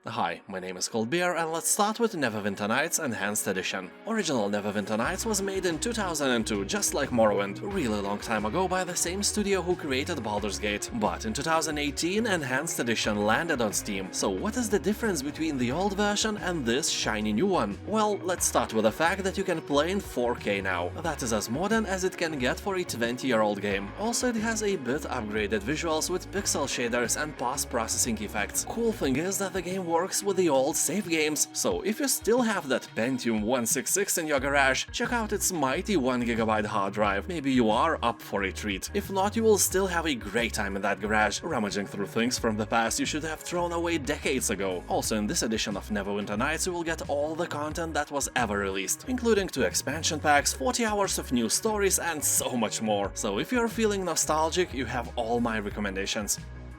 Hi, my name is Beer, and let's start with Neverwinter Nights Enhanced Edition. Original Neverwinter Nights was made in 2002, just like Morrowind, a really long time ago by the same studio who created Baldur's Gate. But in 2018, Enhanced Edition landed on Steam. So what is the difference between the old version and this shiny new one? Well, let's start with the fact that you can play in 4K now. That is as modern as it can get for a 20-year-old game. Also, it has a bit upgraded visuals with pixel shaders and post-processing effects. Cool thing is that the game works with the old save games, so if you still have that Pentium 166 in your garage, check out its mighty 1GB hard drive. Maybe you are up for a treat. If not, you will still have a great time in that garage, rummaging through things from the past you should have thrown away decades ago. Also, in this edition of Neverwinter Nights, you will get all the content that was ever released, including 2 expansion packs, 40 hours of new stories, and so much more. So if you're feeling nostalgic, you have all my recommendations.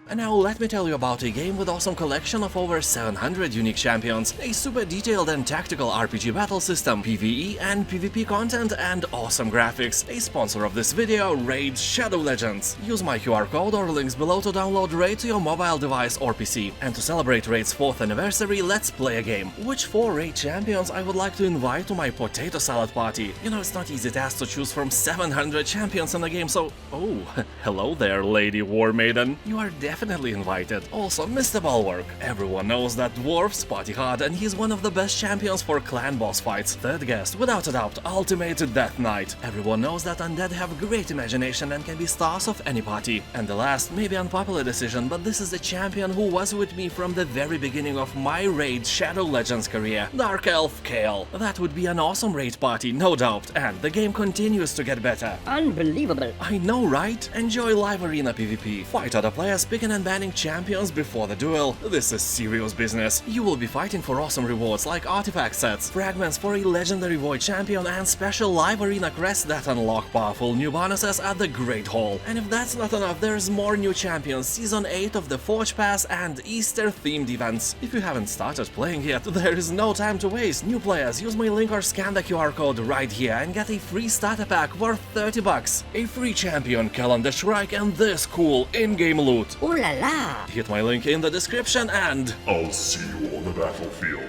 And now let me tell you about a game with awesome collection of over 700 unique champions, a super detailed and tactical RPG battle system, PvE and PvP content, and awesome graphics. A sponsor of this video, Raid Shadow Legends. Use my QR code or links below to download Raid to your mobile device or PC. And to celebrate Raid's 4th anniversary, let's play a game. Which 4 Raid champions I would like to invite to my potato salad party? You know, it's not easy task to choose from 700 champions in the game, so... Oh, hello there, Lady War Maiden. You are definitely invited. Also, Mr. Bulwark. Everyone knows that dwarfs party hard, and he's one of the best champions for clan boss fights. Third guest, without a doubt, Ultimate Death Knight. Everyone knows that undead have great imagination and can be stars of any party. And the last, maybe unpopular decision, but this is the champion who was with me from the very beginning of my Raid Shadow Legends career, Dark Elf Kale. That would be an awesome raid party, no doubt, and the game continues to get better. Unbelievable. I know, right? Enjoy live arena PvP. Fight other players, picking and banning champions before the duel. This is serious business. You will be fighting for awesome rewards like artifact sets, fragments for a legendary void champion, and special live arena crests that unlock powerful new bonuses at the Great Hall. And if that's not enough, there's more new champions, Season 8 of the Forge Pass, and Easter themed events. If you haven't started playing yet, there is no time to waste. New players, use my link or scan the QR code right here and get a free starter pack worth $30, a free champion calendar shrike, and this cool in-game loot. Ooh la la. Hit my link in the description and I'll see you on the battlefield.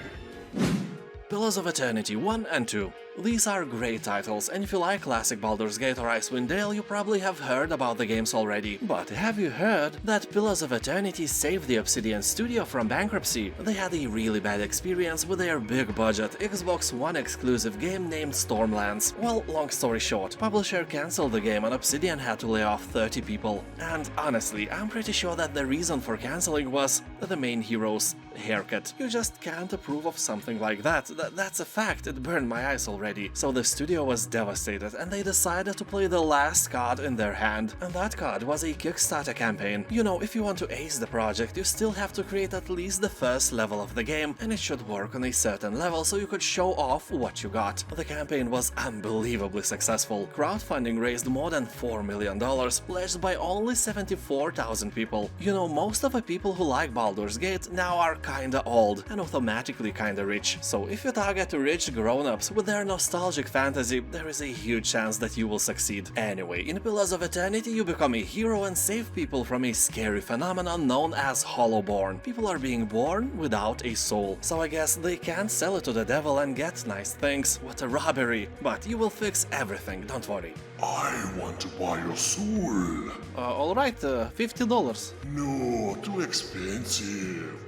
Pillars of Eternity 1 and 2. These are great titles, and if you like classic Baldur's Gate or Icewind Dale, you probably have heard about the games already. But have you heard that Pillars of Eternity saved the Obsidian studio from bankruptcy? They had a really bad experience with their big-budget Xbox One exclusive game named Stormlands. Well, long story short, publisher cancelled the game and Obsidian had to lay off 30 people. And honestly, I'm pretty sure that the reason for cancelling was the main hero's haircut. You just can't approve of something like that. That's a fact, it burned my eyes already. So the studio was devastated and they decided to play the last card in their hand. And that card was a Kickstarter campaign. You know, if you want to ace the project, you still have to create at least the first level of the game, and it should work on a certain level so you could show off what you got. The campaign was unbelievably successful. Crowdfunding raised more than $4 million, pledged by only 74,000 people. You know, most of the people who like Baldur's Gate now are kinda old and automatically kinda rich. So if you target rich grown-ups with their nostalgic fantasy, there is a huge chance that you will succeed. Anyway, in Pillars of Eternity you become a hero and save people from a scary phenomenon known as Hollowborn. People are being born without a soul, so I guess they can't sell it to the devil and get nice things. What a robbery! But you will fix everything, don't worry. I want to buy your soul. Alright, $50. No, too expensive.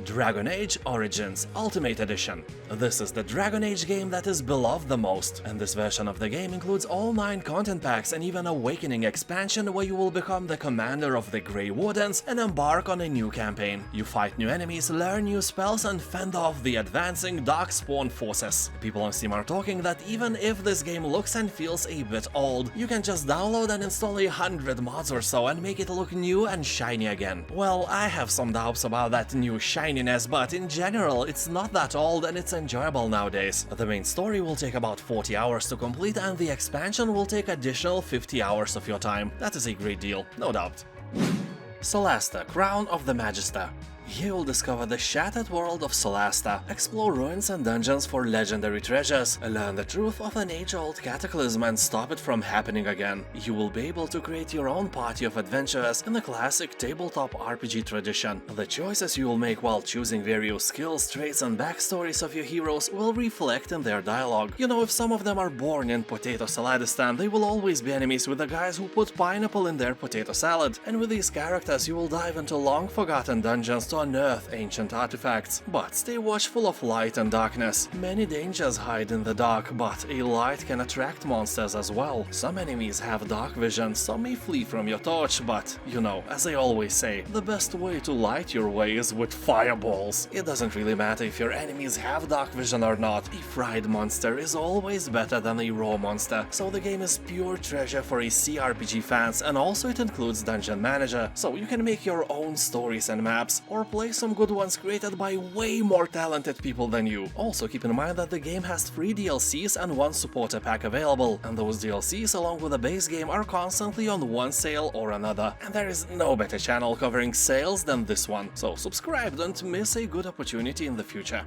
Dragon Age Origins Ultimate Edition. This is the Dragon Age game that is beloved the most, and this version of the game includes all 9 content packs and even Awakening expansion where you will become the commander of the Grey Wardens and embark on a new campaign. You fight new enemies, learn new spells, and fend off the advancing Darkspawn forces. People on Steam are talking that even if this game looks and feels a bit old, you can just download and install 100 mods or so and make it look new and shiny again. Well, I have some doubts about that new shininess, but in general it's not that old and it's enjoyable nowadays. The main story will take about 40 hours to complete and the expansion will take additional 50 hours of your time. That is a great deal, no doubt. Solasta, Crown of the Magister. You'll discover the shattered world of Solasta, explore ruins and dungeons for legendary treasures, learn the truth of an age-old cataclysm and stop it from happening again. You will be able to create your own party of adventurers in the classic tabletop RPG tradition. The choices you will make while choosing various skills, traits and backstories of your heroes will reflect in their dialogue. You know, if some of them are born in Potato Saladistan, they will always be enemies with the guys who put pineapple in their potato salad. And with these characters you will dive into long-forgotten dungeons to unearth ancient artifacts. But stay watchful of light and darkness. Many dangers hide in the dark, but a light can attract monsters as well. Some enemies have dark vision, some may flee from your torch, but, you know, as I always say, the best way to light your way is with fireballs. It doesn't really matter if your enemies have dark vision or not, a fried monster is always better than a raw monster, so the game is pure treasure for a CRPG fans, and also it includes Dungeon Manager, so you can make your own stories and maps, or play some good ones created by way more talented people than you. Also keep in mind that the game has 3 DLCs and 1 supporter pack available, and those DLCs along with the base game are constantly on one sale or another, and there is no better channel covering sales than this one, so subscribe, don't miss a good opportunity in the future.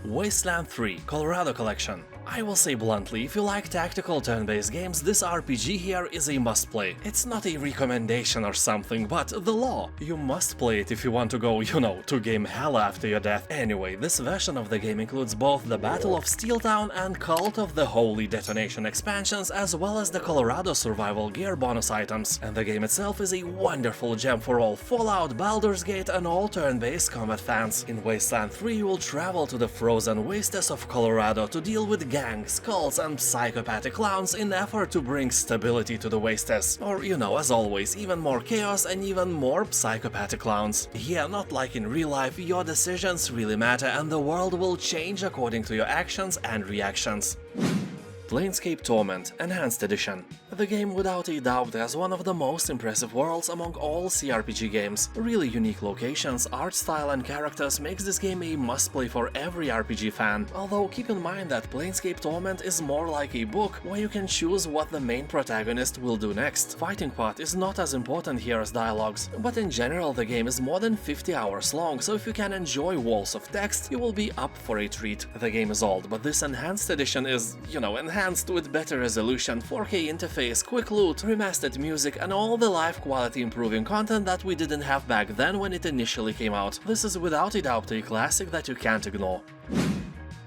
Wasteland 3 Colorado Collection. I will say bluntly, if you like tactical turn-based games, this RPG here is a must-play. It's not a recommendation or something, but the law. You must play it if you want to go, you know, to game hell after your death. Anyway, this version of the game includes both the Battle of Steeltown and Cult of the Holy Detonation expansions, as well as the Colorado Survival Gear bonus items. And the game itself is a wonderful gem for all Fallout, Baldur's Gate and all turn-based combat fans. In Wasteland 3 you will travel to the frozen wastes of Colorado to deal with gangs, cults and psychopathic clowns in effort to bring stability to the wastes. Or, you know, as always, even more chaos and even more psychopathic clowns. Yeah, not like in real life, your decisions really matter and the world will change according to your actions and reactions. Planescape Torment Enhanced Edition. The game without a doubt has one of the most impressive worlds among all CRPG games. Really unique locations, art style and characters makes this game a must-play for every RPG fan, although keep in mind that Planescape Torment is more like a book where you can choose what the main protagonist will do next. Fighting part is not as important here as dialogues, but in general the game is more than 50 hours long, so if you can enjoy walls of text, you will be up for a treat. The game is old, but this enhanced edition is, you know, enhanced with better resolution, 4K interface, quick loot, remastered music and all the life quality improving content that we didn't have back then when it initially came out. This is without a doubt a classic that you can't ignore.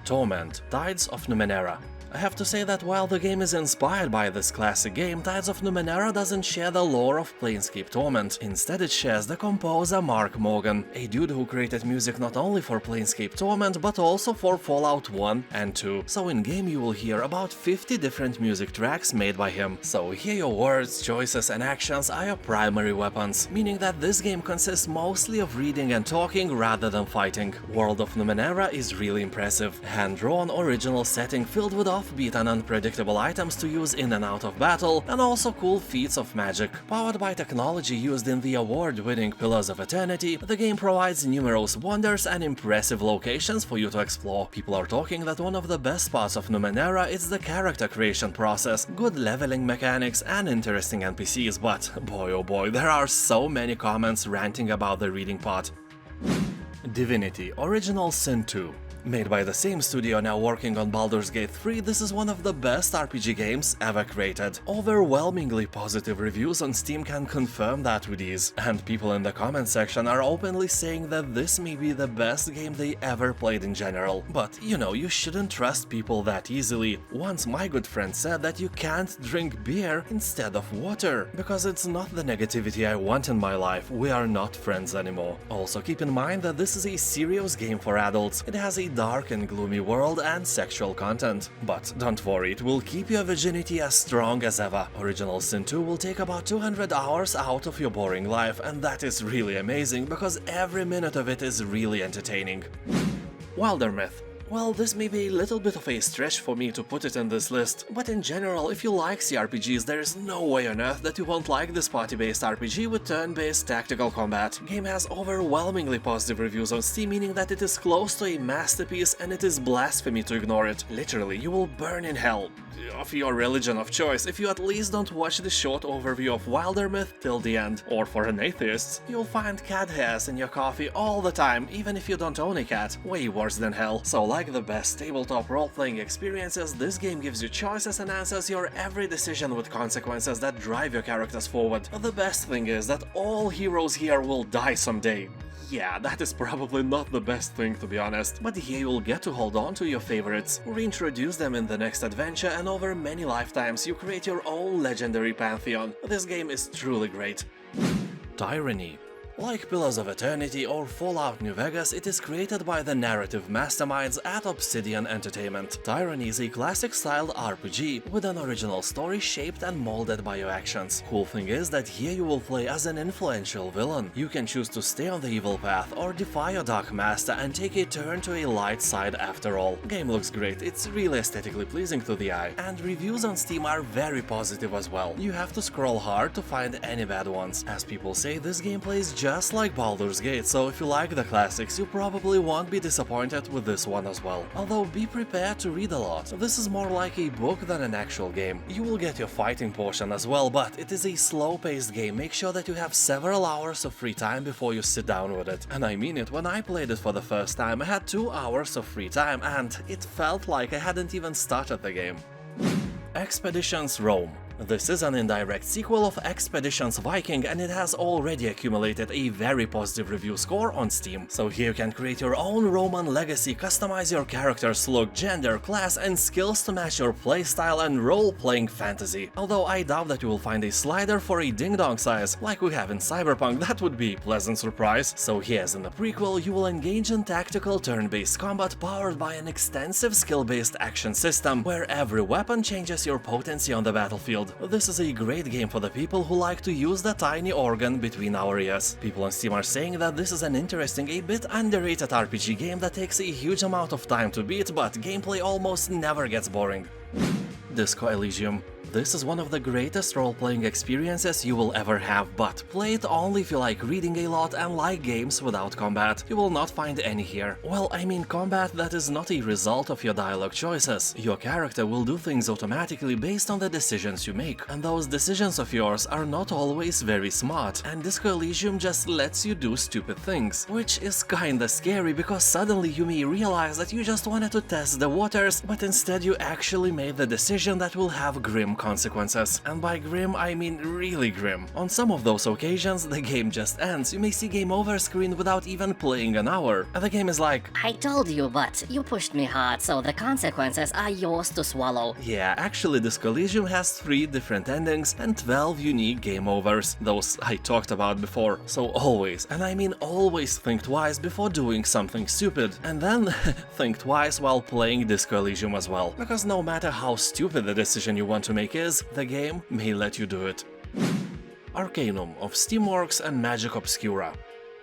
Torment Tides of Numenera. I have to say that while the game is inspired by this classic game, Tides of Numenera doesn't share the lore of Planescape Torment. Instead it shares the composer Mark Morgan, a dude who created music not only for Planescape Torment but also for Fallout 1 and 2. So in game you will hear about 50 different music tracks made by him. So here your words, choices and actions are your primary weapons, meaning that this game consists mostly of reading and talking rather than fighting. World of Numenera is really impressive. Hand-drawn original setting filled with offbeat and unpredictable items to use in and out of battle, and also cool feats of magic. Powered by technology used in the award-winning Pillars of Eternity, the game provides numerous wonders and impressive locations for you to explore. People are talking that one of the best parts of Numenera is the character creation process, good leveling mechanics and interesting NPCs, but boy oh boy, there are so many comments ranting about the reading part. Divinity Original Sin 2. Made by the same studio now working on Baldur's Gate 3, this is one of the best RPG games ever created. Overwhelmingly positive reviews on Steam can confirm that with ease, and people in the comment section are openly saying that this may be the best game they ever played in general. But, you know, you shouldn't trust people that easily. Once my good friend said that you can't drink beer instead of water, because it's not the negativity I want in my life, we are not friends anymore. Also keep in mind that this is a serious game for adults. It has a dark and gloomy world and sexual content. But don't worry, it will keep your virginity as strong as ever. Original Sin 2 will take about 200 hours out of your boring life, and that is really amazing because every minute of it is really entertaining. Wildermyth. Well, this may be a little bit of a stretch for me to put it in this list, but in general, if you like CRPGs, there is no way on earth that you won't like this party-based RPG with turn-based tactical combat. Game has overwhelmingly positive reviews on Steam, meaning that it is close to a masterpiece and it is blasphemy to ignore it. Literally, you will burn in hell of your religion of choice if you at least don't watch the short overview of Wildermyth till the end. Or for an atheist, you'll find cat hairs in your coffee all the time, even if you don't own a cat. Way worse than hell. So like the best tabletop role-playing experiences, this game gives you choices and answers your every decision with consequences that drive your characters forward. The best thing is that all heroes here will die someday. Yeah, that is probably not the best thing, to be honest, but here you'll get to hold on to your favorites, reintroduce them in the next adventure, and over many lifetimes you create your own legendary pantheon. This game is truly great. Tyranny. Like Pillars of Eternity or Fallout New Vegas, it is created by the narrative masterminds at Obsidian Entertainment. Tyranny is a classic-styled RPG with an original story shaped and molded by your actions. Cool thing is that here you will play as an influential villain. You can choose to stay on the evil path or defy your dark master and take a turn to a light side after all. Game looks great, it's really aesthetically pleasing to the eye, and reviews on Steam are very positive as well. You have to scroll hard to find any bad ones. As people say, this game plays just like Baldur's Gate, so if you like the classics, you probably won't be disappointed with this one as well. Although be prepared to read a lot. This is more like a book than an actual game. You will get your fighting portion as well, but it is a slow-paced game. Make sure that you have several hours of free time before you sit down with it. And I mean it, when I played it for the first time, I had 2 hours of free time and it felt like I hadn't even started the game. Expeditions Rome. This is an indirect sequel of Expeditions Viking, and it has already accumulated a very positive review score on Steam. So here you can create your own Roman legacy, customize your character's look, gender, class and skills to match your playstyle and role-playing fantasy. Although I doubt that you will find a slider for a ding-dong size, like we have in Cyberpunk. That would be a pleasant surprise. So here, as in the prequel, you will engage in tactical turn-based combat powered by an extensive skill-based action system, where every weapon changes your potency on the battlefield. This is a great game for the people who like to use the tiny organ between our ears. People on Steam are saying that this is an interesting, a bit underrated RPG game that takes a huge amount of time to beat, but gameplay almost never gets boring. Disco Elysium. This is one of the greatest role-playing experiences you will ever have, but play it only if you like reading a lot and like games without combat. You will not find any here. Well, I mean combat that is not a result of your dialogue choices. Your character will do things automatically based on the decisions you make, and those decisions of yours are not always very smart, and Disco Elysium just lets you do stupid things, which is kinda scary because suddenly you may realize that you just wanted to test the waters, but instead you actually made the decision that will have grim consequences. And by grim, I mean really grim. On some of those occasions, the game just ends. You may see game over screen without even playing an hour. And the game is like, I told you, but you pushed me hard, so the consequences are yours to swallow. Yeah, actually Disco Elysium has 3 different endings and 12 unique game overs. Those I talked about before. So always, and I mean always, think twice before doing something stupid. And then think twice while playing Disco Elysium as well. Because no matter how stupid the decision you want to make is, the game may let you do it. Arcanum of Steamworks and Magick Obscura.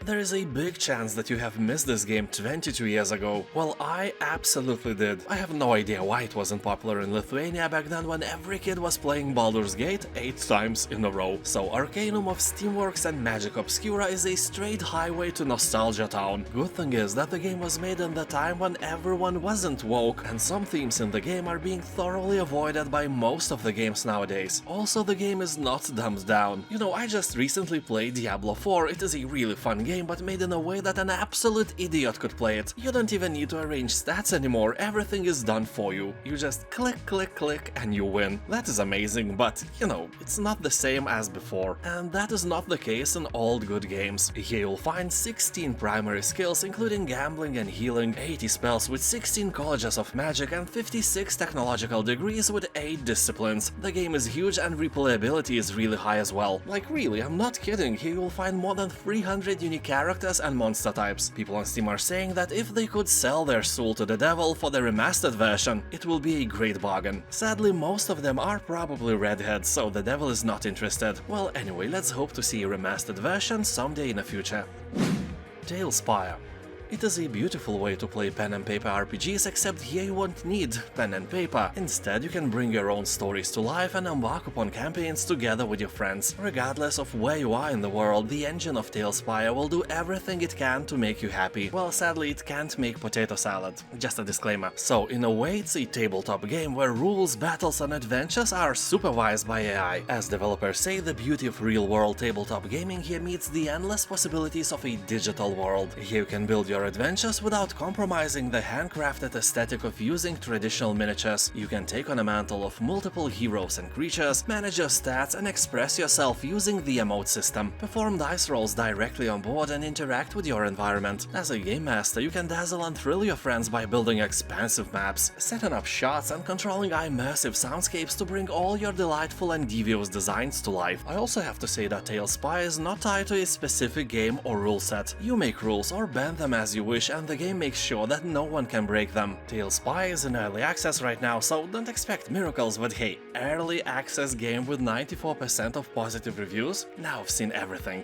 There is a big chance that you have missed this game 22 years ago. Well, I absolutely did. I have no idea why it wasn't popular in Lithuania back then when every kid was playing Baldur's Gate 8 times in a row. So Arcanum of Steamworks and Magick Obscura is a straight highway to Nostalgia Town. Good thing is that the game was made in the time when everyone wasn't woke, and some themes in the game are being thoroughly avoided by most of the games nowadays. Also, the game is not dumbed down. You know, I just recently played Diablo 4. It is a really fun game, but made in a way that an absolute idiot could play it. You don't even need to arrange stats anymore, everything is done for you. You just click, click, click and you win. That is amazing, but, you know, it's not the same as before. And that is not the case in all good games. Here you'll find 16 primary skills, including gambling and healing, 80 spells with 16 colleges of magic, and 56 technological degrees with 8 disciplines. The game is huge and replayability is really high as well. Like really, I'm not kidding, here you'll find more than 300 unique characters and monster types. People on Steam are saying that if they could sell their soul to the devil for the remastered version, it will be a great bargain. Sadly, most of them are probably redheads, so the devil is not interested. Well, anyway, let's hope to see a remastered version someday in the future. TaleSpire. It is a beautiful way to play pen and paper RPGs, except here you won't need pen and paper. Instead, you can bring your own stories to life and embark upon campaigns together with your friends. Regardless of where you are in the world, the engine of TaleSpire will do everything it can to make you happy. Well, sadly, it can't make potato salad. Just a disclaimer. So, in a way, it's a tabletop game where rules, battles and adventures are supervised by AI. As developers say, the beauty of real-world tabletop gaming here meets the endless possibilities of a digital world. Here you can build your adventures without compromising the handcrafted aesthetic of using traditional miniatures. You can take on a mantle of multiple heroes and creatures, manage your stats and express yourself using the emote system, perform dice rolls directly on board and interact with your environment. As a game master, you can dazzle and thrill your friends by building expansive maps, setting up shots and controlling immersive soundscapes to bring all your delightful and devious designs to life. I also have to say that TaleSpire is not tied to a specific game or rule set. You make rules or bend them as you wish and the game makes sure that no one can break them. TaleSpire is in early access right now, so don't expect miracles, but hey, early access game with 94% of positive reviews? Now I've seen everything.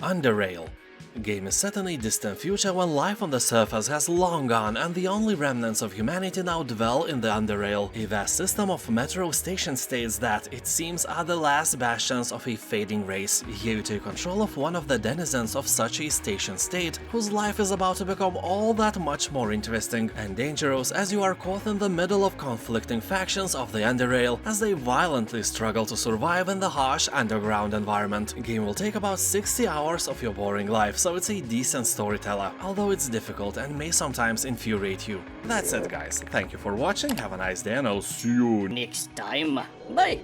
Underrail. The game is set in a distant future when life on the surface has long gone and the only remnants of humanity now dwell in the Underrail, a vast system of metro station states that, it seems, are the last bastions of a fading race. Here you take control of one of the denizens of such a station state, whose life is about to become all that much more interesting and dangerous as you are caught in the middle of conflicting factions of the Underrail as they violently struggle to survive in the harsh underground environment. The game will take about 60 hours of your boring life, so it's a decent storyteller, although it's difficult and may sometimes infuriate you. That's it guys, thank you for watching, have a nice day and I'll see you Next time. Bye.